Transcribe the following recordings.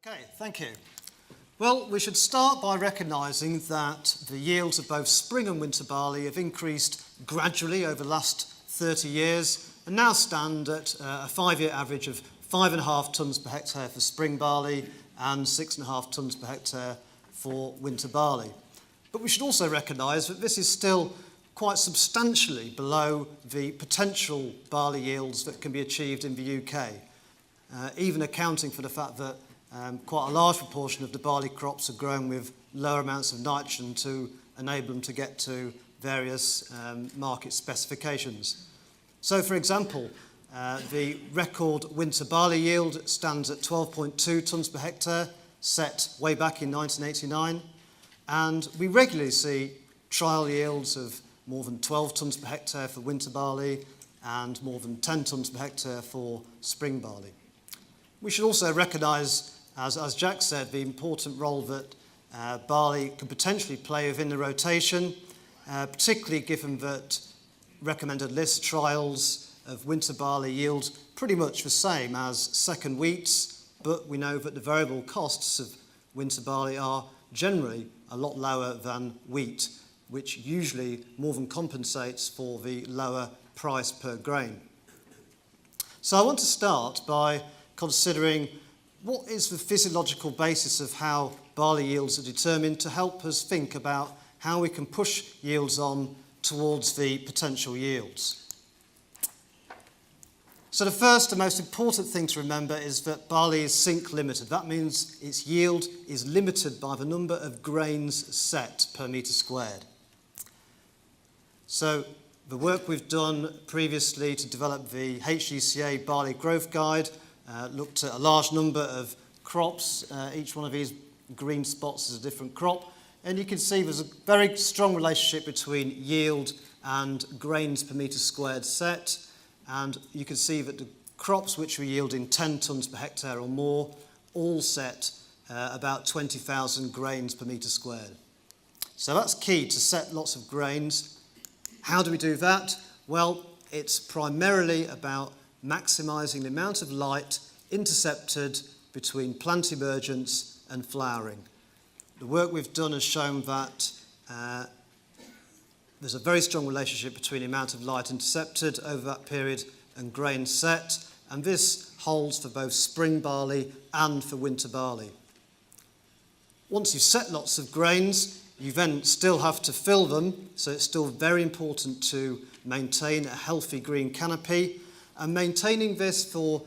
Okay, thank you. Well, we should start by recognising that the yields of both spring and winter barley have increased gradually over the last 30 years and now stand at a 5-year average of 5.5 tonnes per hectare for spring barley and 6.5 tonnes per hectare for winter barley. But we should also recognise that this is still quite substantially below the potential barley yields that can be achieved in the UK, even accounting for the fact that quite a large proportion of the barley crops are grown with lower amounts of nitrogen to enable them to get to various market specifications. So, for example, the record winter barley yield stands at 12.2 tonnes per hectare, set way back in 1989, and we regularly see trial yields of more than 12 tonnes per hectare for winter barley and more than 10 tonnes per hectare for spring barley. We should also recognise, as Jack said, the important role that barley can potentially play within the rotation, particularly given that recommended list trials of winter barley yield pretty much the same as second wheats, but we know that the variable costs of winter barley are generally a lot lower than wheat, which usually more than compensates for the lower price per grain. So I want to start by considering what is the physiological basis of how barley yields are determined to help us think about how we can push yields on towards the potential yields. So the first and most important thing to remember is that barley is sink limited. That means its yield is limited by the number of grains set per metre squared. So the work we've done previously to develop the HGCA Barley Growth Guide looked at a large number of crops. Each one of these green spots is a different crop. And you can see there's a very strong relationship between yield and grains per metre squared set. And you can see that the crops which were yielding 10 tonnes per hectare or more all set about 20,000 grains per metre squared. So that's key, to set lots of grains. How do we do that? Well, it's primarily about maximising the amount of light intercepted between plant emergence and flowering. The work we've done has shown that there's a very strong relationship between the amount of light intercepted over that period and grain set, and this holds for both spring barley and for winter barley. Once you've set lots of grains, you then still have to fill them, so it's still very important to maintain a healthy green canopy, and maintaining this for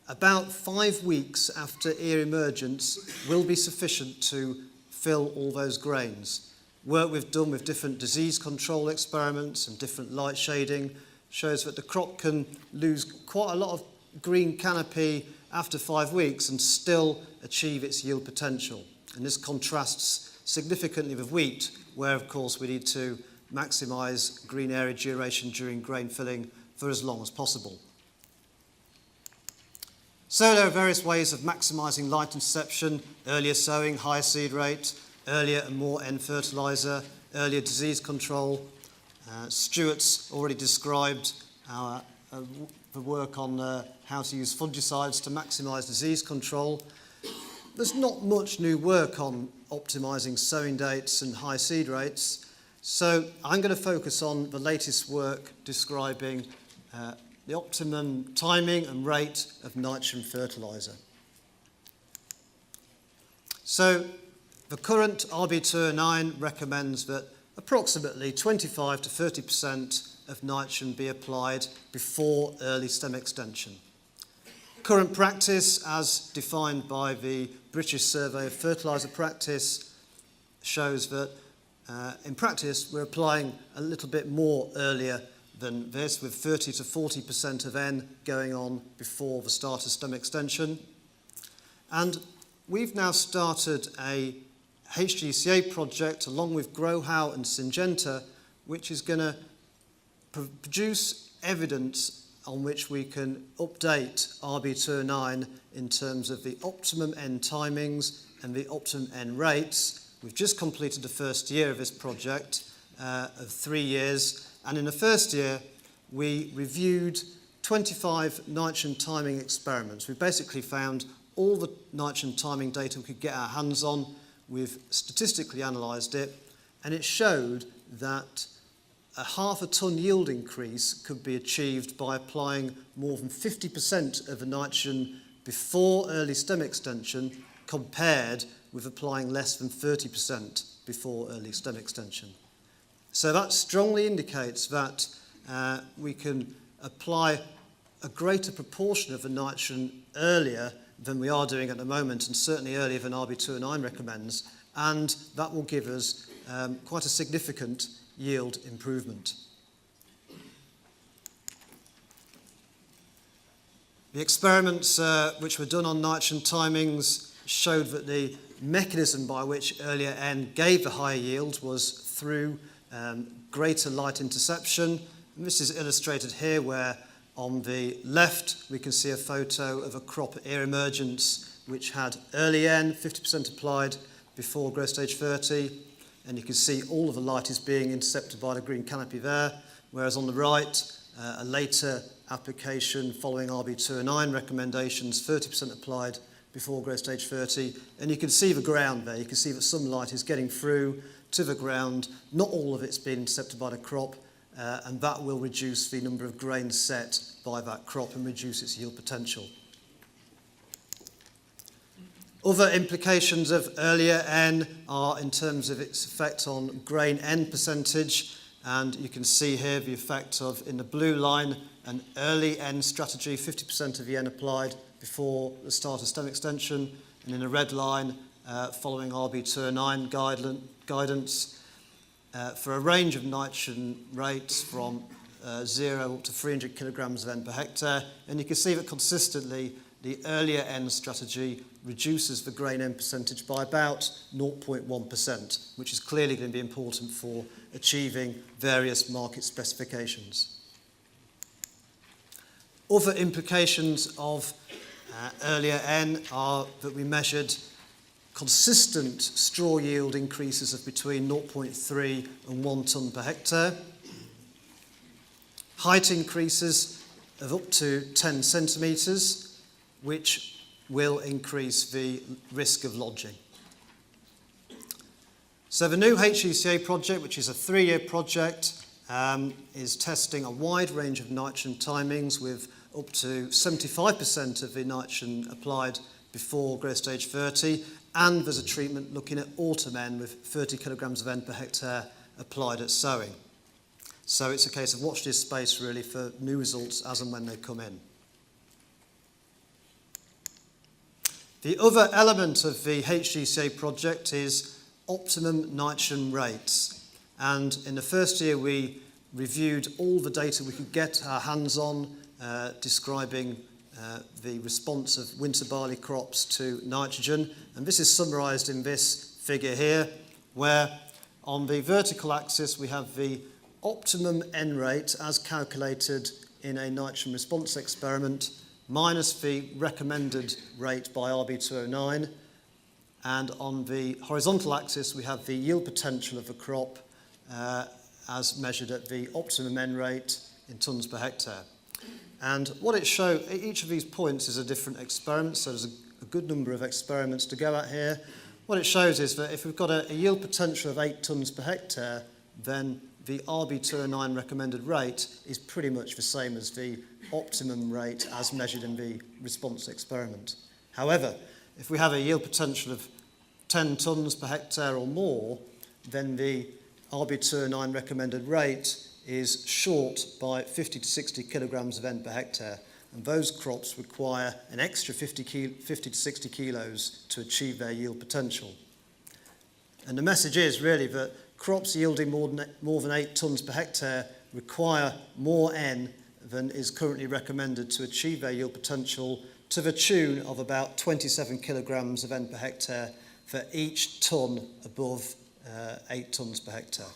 about 5 weeks after ear emergence will be sufficient to fill all those grains. Work we've done with different disease control experiments and different light shading shows that the crop can lose quite a lot of green canopy after 5 weeks and still achieve its yield potential. And this contrasts significantly with wheat, where of course we need to maximise green area duration during grain filling for as long as possible. So there are various ways of maximising light interception: earlier sowing, higher seed rate, earlier and more N fertiliser, earlier disease control. Stuart's already described the work on how to use fungicides to maximise disease control. There's not much new work on optimising sowing dates and high seed rates, so I'm going to focus on the latest work describing the optimum timing and rate of nitrogen fertiliser. So the current RB209 recommends that approximately 25 to 30% of nitrogen be applied before early stem extension. Current practice, as defined by the British Survey of Fertiliser Practice, shows that in practice we're applying a little bit more earlier than this, with 30 to 40% of N going on before the start of stem extension. And we've now started a HGCA project along with Growhow and Syngenta, which is going to produce evidence on which we can update RB209 in terms of the optimum N timings and the optimum N rates. We've just completed the first year of this project of 3 years, and in the first year we reviewed 25 nitrogen timing experiments. We basically found all the nitrogen timing data we could get our hands on. We've statistically analysed it, and it showed that a half a tonne yield increase could be achieved by applying more than 50% of the nitrogen before early stem extension compared with applying less than 30% before early stem extension. So that strongly indicates that we can apply a greater proportion of the nitrogen earlier than we are doing at the moment, and certainly earlier than RB209 recommends, and that will give us quite a significant yield improvement. The experiments which were done on nitrogen timings showed that the mechanism by which earlier N gave the higher yield was through greater light interception. And this is illustrated here, where on the left we can see a photo of a crop at ear emergence which had early N, 50% applied before growth stage 30, and you can see all of the light is being intercepted by the green canopy there, whereas on the right, a later application following RB209 recommendations, 30% applied before growth stage 30, and you can see the ground there. You can see that some light is getting through to the ground. Not all of it's being intercepted by the crop, and that will reduce the number of grains set by that crop and reduce its yield potential. Other implications of earlier N are in terms of its effect on grain N percentage, and you can see here the effect of, in the blue line, an early N strategy, 50% of the N applied before the start of stem extension, and in the red line, following RB209 guidance, for a range of nitrogen rates from 0 up to 300 kilograms of N per hectare, and you can see that consistently the earlier N strategy reduces the grain N percentage by about 0.1%, which is clearly going to be important for achieving various market specifications. Other implications of earlier N are that we measured consistent straw yield increases of between 0.3 and 1 tonne per hectare, height increases of up to 10 centimetres, which will increase the risk of lodging. So the new HECA project, which is a 3-year project, is testing a wide range of nitrogen timings with up to 75% of the nitrogen applied before growth stage 30, and there's a treatment looking at Optimum N with 30 kilograms of N per hectare applied at sowing. So it's a case of watch this space really for new results as and when they come in. The other element of the HECA project is optimum nitrogen rates. And in the first year we reviewed all the data we could get our hands on describing the response of winter barley crops to nitrogen. And this is summarised in this figure here, where on the vertical axis we have the optimum N rate as calculated in a nitrogen response experiment minus the recommended rate by RB209. And on the horizontal axis we have the yield potential of the crop as measured at the optimum N rate in tonnes per hectare. And what it shows, each of these points is a different experiment, so there's a good number of experiments to go at here. What it shows is that if we've got a yield potential of 8 tonnes per hectare, then the RB209 recommended rate is pretty much the same as the optimum rate as measured in the response experiment. However, if we have a yield potential of 10 tonnes per hectare or more, then the RB209 recommended rate is short by 50 to 60 kilograms of N per hectare, and those crops require an extra 50 to 60 kilos to achieve their yield potential. And the message is really that crops yielding more than 8 tonnes per hectare require more N than is currently recommended to achieve their yield potential, to the tune of about 27 kilograms of N per hectare for each tonne above 8 tonnes per hectare.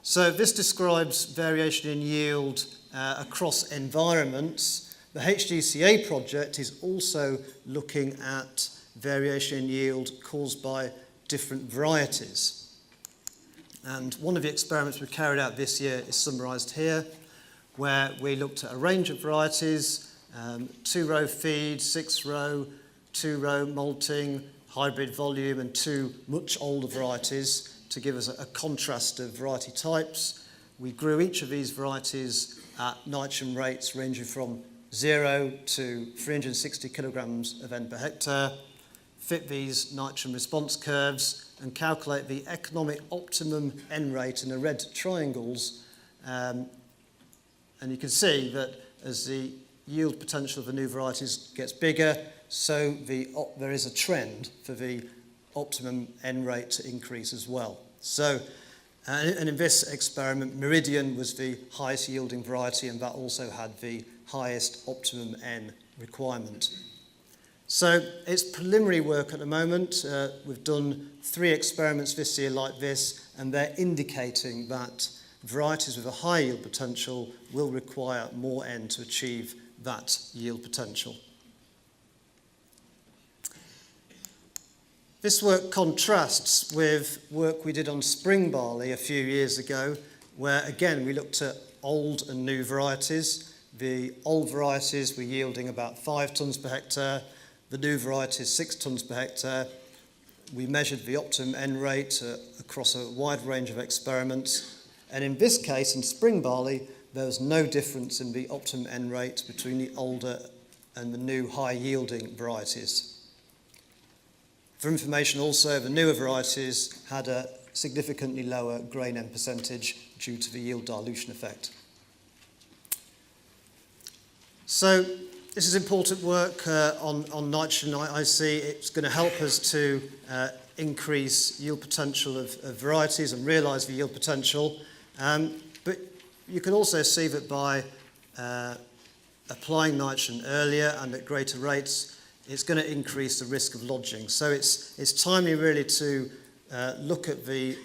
So this describes variation in yield across environments. The HECA project is also looking at variation in yield caused by different varieties. And one of the experiments we carried out this year is summarised here, where we looked at a range of varieties 2-row feed, 6-row, 2-row malting, hybrid volume, and 2 much older varieties to give us a contrast of variety types. We grew each of these varieties at nitrogen rates ranging from 0 to 360 kilograms of N per hectare, fit these nitrogen response curves, and calculate the economic optimum N rate in the red triangles. And you can see that as the yield potential of the new varieties gets bigger, so there is a trend for the optimum N rate to increase as well. So, and in this experiment, Meridian was the highest yielding variety, and that also had the highest optimum N requirement. So it's preliminary work at the moment. We've done 3 experiments this year like this, and they're indicating that varieties with a high yield potential will require more N to achieve that yield potential. This work contrasts with work we did on spring barley a few years ago, where again we looked at old and new varieties. The old varieties were yielding about 5 tonnes per hectare, the new varieties 6 tonnes per hectare. We measured the optimum N rate across a wide range of experiments, and in this case, in spring barley, there was no difference in the optimum N rate between the older and the new high-yielding varieties. For information also, the newer varieties had a significantly lower grain N percentage due to the yield dilution effect. So this is important work on nitrogen. I see it's going to help us to increase yield potential of varieties and realise the yield potential. But you can also see that by applying nitrogen earlier and at greater rates, it's going to increase the risk of lodging. So it's timely really to look at the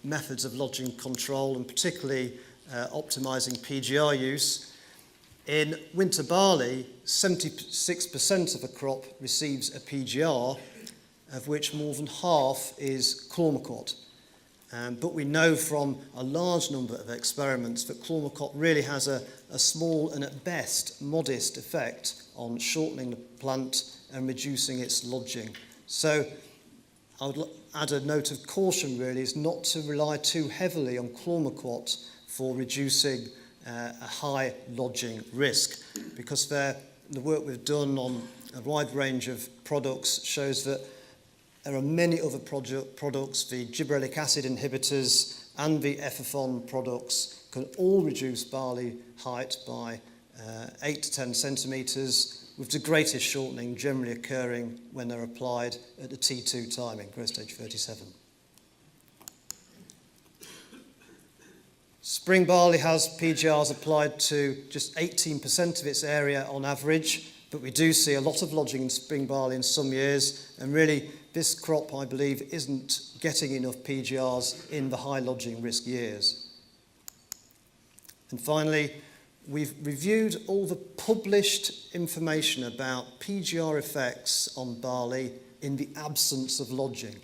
methods of lodging control, and particularly optimising PGR use. In winter barley, 76% of a crop receives a PGR, of which more than half is Chlormacot. But we know from a large number of experiments that Chlormacot really has a small and at best modest effect on shortening the plant and reducing its lodging. So I would add a note of caution really is not to rely too heavily on Chlormacot for reducing a high lodging risk, because the work we've done on a wide range of products shows that there are many other products, the gibberellic acid inhibitors and the Epiphen products can all reduce barley height by 8 to 10 centimetres, with the greatest shortening generally occurring when they're applied at the T2 timing, growth stage 37. Spring barley has PGRs applied to just 18% of its area on average, but we do see a lot of lodging in spring barley in some years, and really this crop, I believe, isn't getting enough PGRs in the high lodging risk years. And finally, we've reviewed all the published information about PGR effects on barley in the absence of lodging.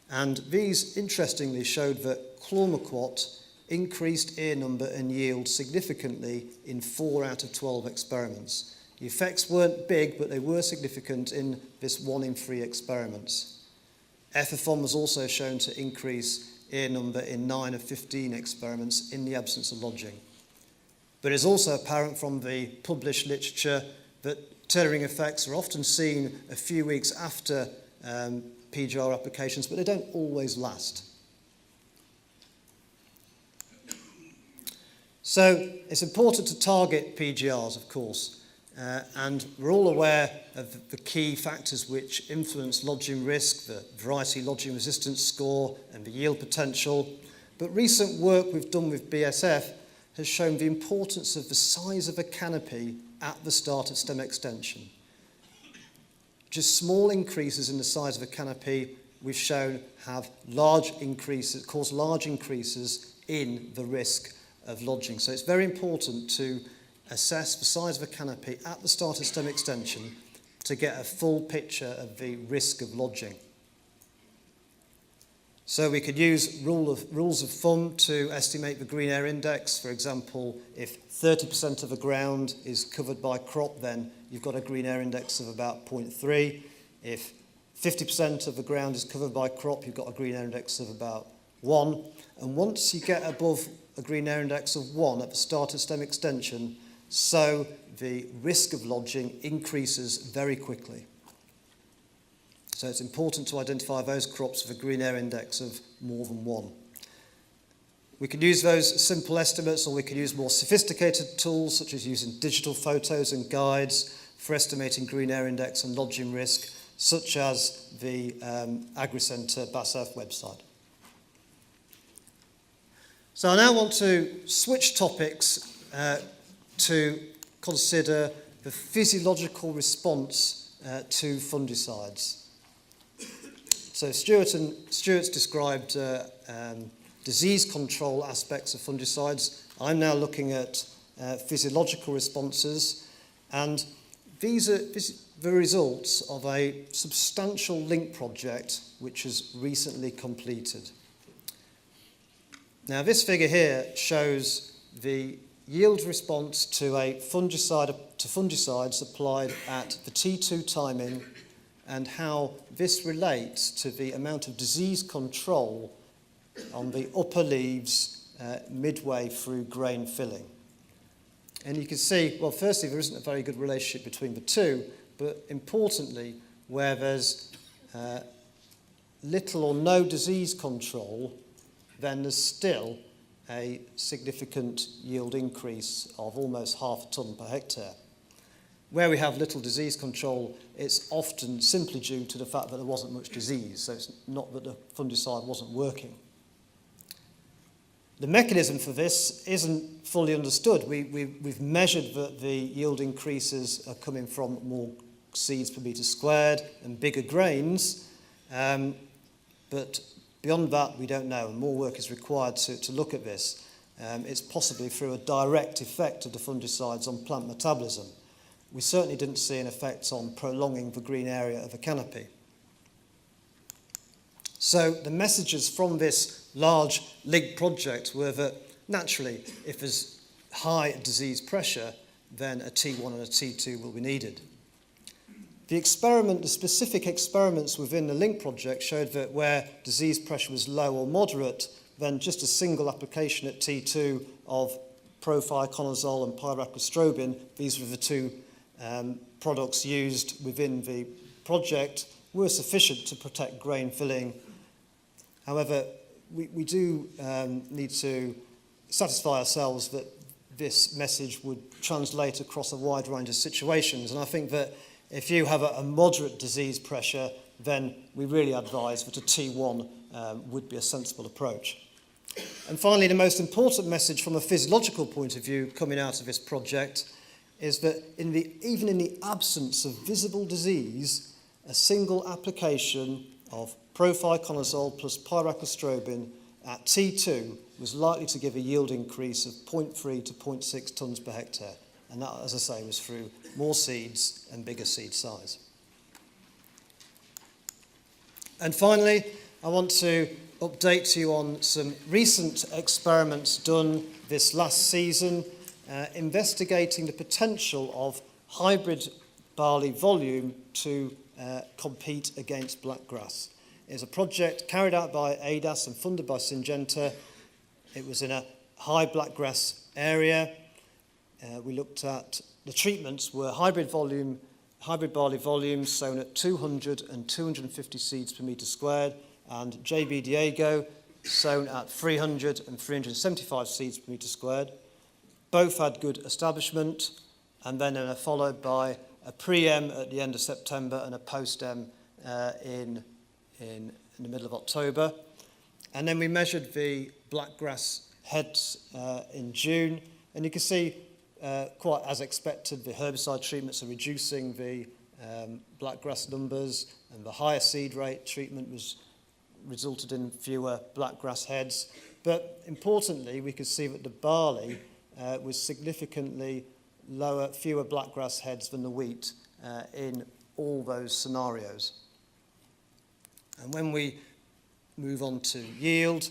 And these, interestingly, showed that Chlormacot increased ear number and yield significantly in 4 out of 12 experiments. The effects weren't big, but they were significant in this 1 in 3 experiments. Epiphen was also shown to increase ear number in 9 of 15 experiments in the absence of lodging. But it's also apparent from the published literature that tethering effects are often seen a few weeks after PGR applications, but they don't always last. So it's important to target PGRs, of course. And we're all aware of the key factors which influence lodging risk, the variety lodging resistance score and the yield potential. But recent work we've done with BSF has shown the importance of the size of a canopy at the start of stem extension. Just small increases in the size of a canopy we've shown have large increases, cause large increases in the risk of lodging. So it's very important to assess the size of a canopy at the start of stem extension to get a full picture of the risk of lodging. So we could use rules of thumb to estimate the green area index. For example, if 30% of the ground is covered by crop, then you've got a green area index of about 0.3. If 50% of the ground is covered by crop, you've got a green area index of about 1. And once you get above a green area index of 1 at the start of stem extension, so the risk of lodging increases very quickly. So it's important to identify those crops with a green area index of more than 1. We can use those simple estimates, or we can use more sophisticated tools such as using digital photos and guides for estimating green area index and lodging risk, such as the AgriCentre BASF website. So I now want to switch topics to consider the physiological response to fungicides. So Stuart's described disease control aspects of fungicides. I'm now looking at physiological responses, and these are the results of a substantial link project which was recently completed. Now this figure here shows the yield response to fungicides applied at the T2 timing, and how this relates to the amount of disease control on the upper leaves midway through grain filling. And you can see, well, firstly, there isn't a very good relationship between the two, but importantly, where there's little or no disease control, then there's still a significant yield increase of almost half a tonne per hectare. Where we have little disease control, it's often simply due to the fact that there wasn't much disease, so it's not that the fungicide wasn't working. The mechanism for this isn't fully understood. We've measured that the yield increases are coming from more seeds per metre squared and bigger grains, but beyond that we don't know, and more work is required to look at this. It's possibly through a direct effect of the fungicides on plant metabolism. We certainly didn't see an effect on prolonging the green area of a canopy. So the messages from this large link project were that naturally, if there's high disease pressure, then a T1 and a T2 will be needed. The specific experiments within the link project showed that where disease pressure was low or moderate, then just a single application at T2 of prothioconazole and pyraclostrobin, these were the two products used within the project, were sufficient to protect grain filling. However, we do need to satisfy ourselves that this message would translate across a wide range of situations. And I think that if you have a moderate disease pressure, then we really advise that a T1 would be a sensible approach. And finally, the most important message from a physiological point of view coming out of this project is that even in the absence of visible disease, a single application of prothioconazole plus pyraclostrobin at T2 was likely to give a yield increase of 0.3 to 0.6 tonnes per hectare. And that, as I say, was through more seeds and bigger seed size. And finally, I want to update you on some recent experiments done this last season, investigating the potential of hybrid barley volume to compete against blackgrass. It was a project carried out by ADAS and funded by Syngenta. It was in a high blackgrass area. We looked at the treatments were hybrid barley volumes sown at 200 and 250 seeds per metre squared, and JB Diego sown at 300 and 375 seeds per metre squared. Both had good establishment, and then followed by a pre-M at the end of September and a post-M in the middle of October. And then we measured the blackgrass heads in June, and you can see, quite as expected, the herbicide treatments are reducing the blackgrass numbers, and the higher seed rate treatment resulted in fewer blackgrass heads. But importantly, we could see that the barley was significantly fewer blackgrass heads than the wheat in all those scenarios. And when we move on to yield,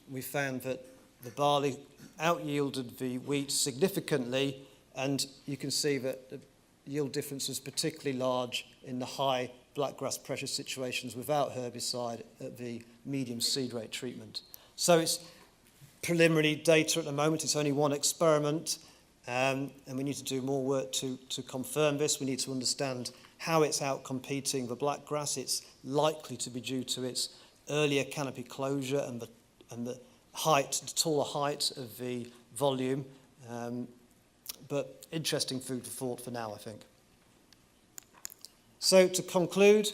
we found that the barley out-yielded the wheat significantly, and you can see that the yield difference was particularly large in the high blackgrass pressure situations without herbicide at the medium seed rate treatment. So it's preliminary data at the moment. It's only one experiment, and we need to do more work to confirm this. We need to understand how it's out-competing the blackgrass. It's likely to be due to its earlier canopy closure and the taller height of the volume, but interesting food for thought for now, I think. So to conclude,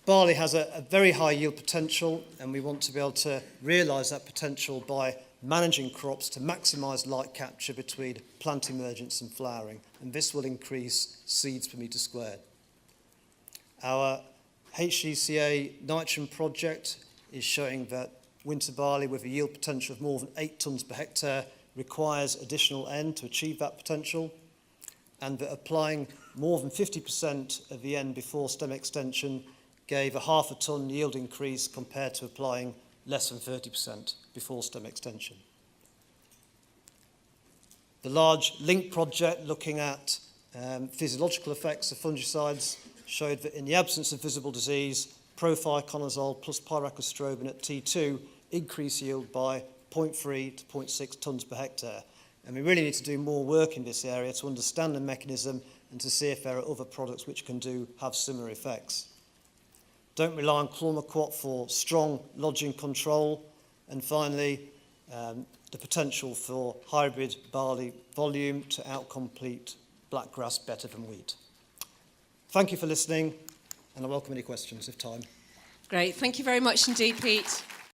barley has a very high yield potential, and we want to be able to realise that potential by managing crops to maximise light capture between plant emergence and flowering, and this will increase seeds per metre squared. Our HGCA nitrogen project is showing that winter barley with a yield potential of more than 8 tonnes per hectare requires additional N to achieve that potential, and that applying more than 50% of the N before stem extension gave a half a tonne yield increase compared to applying less than 30% before stem extension. The large LINK project looking at physiological effects of fungicides showed that in the absence of visible disease, prothioconazole plus pyracostrobin at T2 increased yield by 0.3 to 0.6 tonnes per hectare. And we really need to do more work in this area to understand the mechanism and to see if there are other products which can have similar effects. Don't rely on chlormequat for strong lodging control. And finally, the potential for hybrid barley volume to outcompete blackgrass better than wheat. Thank you for listening, and I welcome any questions if time. Great, thank you very much indeed, Pete.